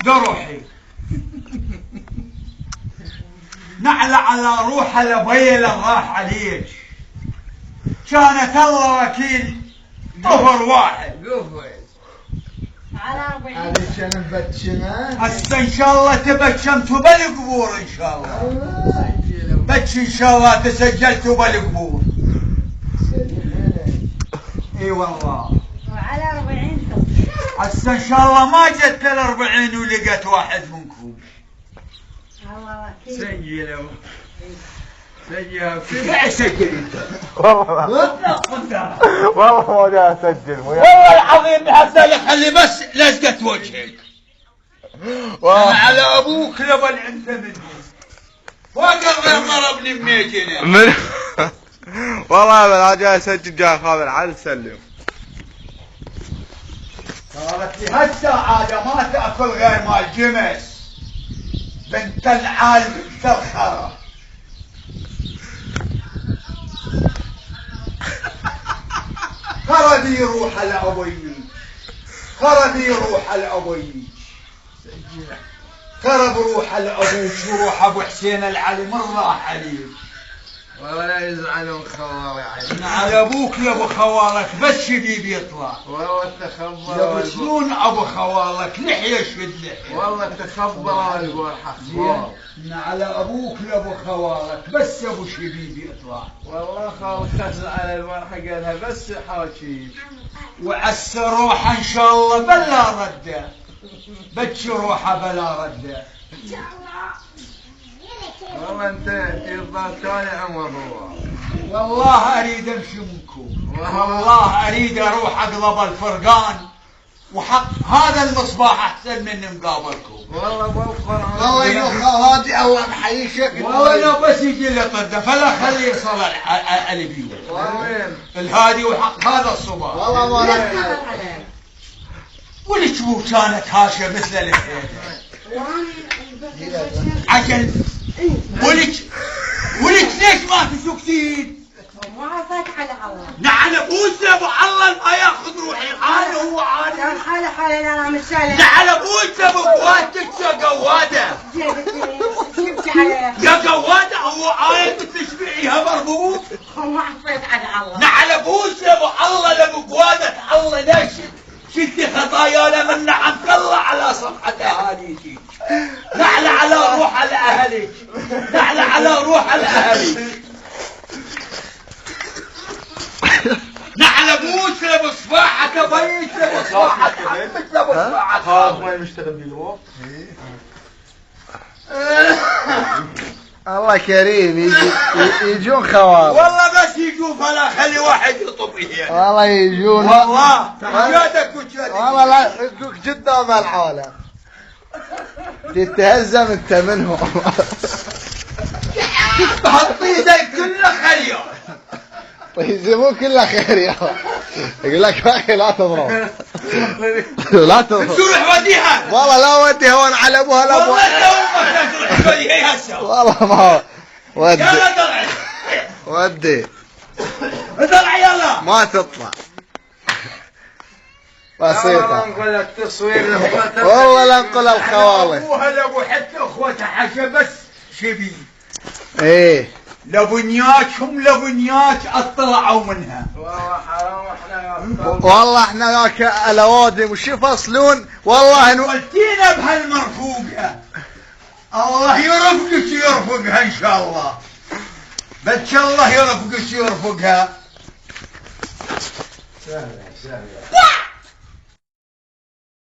روحي نعلى على روح الابيل راح عليك. كانت الله وكيل طفر واحد على 40 هذه كان مبتشمة. هسه ان شاء الله تبتشمتوا بالقبور ان شاء الله. بتش ان شاء الله تسجلتوا بالقبور. اي والله. وعلى 40 هسه ان شاء الله ما جت ال40 ولقيت واحد منكم. الله وكيل. سجلوا سجلوا سجل انت. والله ما جاي اسجل والله العظيم هسه خلي بس لزقت وجهك. انا على ابوك لبل انت مني. وقف غير ضربني بميتنا. من والله انا جاي اسجل جاي خابر عاد سلم. صارت لي هسه عاده ما تاكل غير مال جمس. بنت العالم بنت الخرا. خردي روح الابوي. خردي روح الابوي. خرب روح الابوك وروح ابو حسين العلي من راح عليك. ولا يزعلون خوالي عيني. على ابوك يا ابو خوالك بس شبيب يطلع. والله تخبر. يبسلون ابو خوالك لحيه شد لحيه. والله تخبر يقول حق. على ابوك يا ابو خوالك بس ابو شبيب يطلع. والله خالك تزعل البارحة قالها بس حاكي. وعسى روحه ان شاء الله بلا رده. بتش روحه بلا رده. والله انت يرضى ثاني عمر هو. والله اريد امشي منكم. والله اريد اروح اقلب الفرقان. وحق هذا المصباح احسن من مقابلكم. والله بالقرآن. والله يا خالاتي الله محييك. والله لو بس يجي لي طده فلا خليه يصل الفيو. وين؟ الهادي وحق هذا الصباح. والله ما راح ولك مو كانت هاشه مثل الحياه. عجل ولك ليش ما تسكتين؟ ما عصيت على الله. نعم ابوس ابو الله ما ياخذ روحي عاني هو عاني. كان حالي حالي انا متسالم. نعم ابوس ابو قواتك يا قواده. جبت عليه. يا قواده هو عاني تشبعيها مربوط. ما عصيت على الله. نعم ابوس ابو الله لابو قواده الله ليش شلتي خطايانا من نعمك الله على صفحة اهاليك. نعلى على روح الاهلك. نعلى على روح الاهلك. نعلى بوس لابو صباحك بيت لابو صباحك حمك لابو صباحك. خلاص ما يشتغل بالوقت. الله كريم يجون خوال. والله بس يجون فلا خلي واحد يطب اياه. والله يجون. والله جادك وجادك. والله لا قدام العالم تتهزم انت منهم. بهالطيده كله خليه. ويهزمون كله خير يا يقول لك يا اخي لا تضرب. لا تضرب. تروح وديها. والله لا ودي هون على ابوها لا ابوها. والله لو ما تروح وديها هسه. والله ما ودي. يلا طلعي. ودي طلع يلا. ما تطلع بسيطة. نقول لك تصوير. والله لا نقول الخوالي. ابوها لابو حتى اخوتها حاجه بس شبي. ايه لبنيات هم لبنيات اطلعوا منها. والله حرام احنا. والله احنا ياك الاوادم وش يفصلون. والله ولتينا بهالمرفوقه. الله يرفقك يرفقها ان شاء الله. بس الله يرفقك يرفقها. سهلة.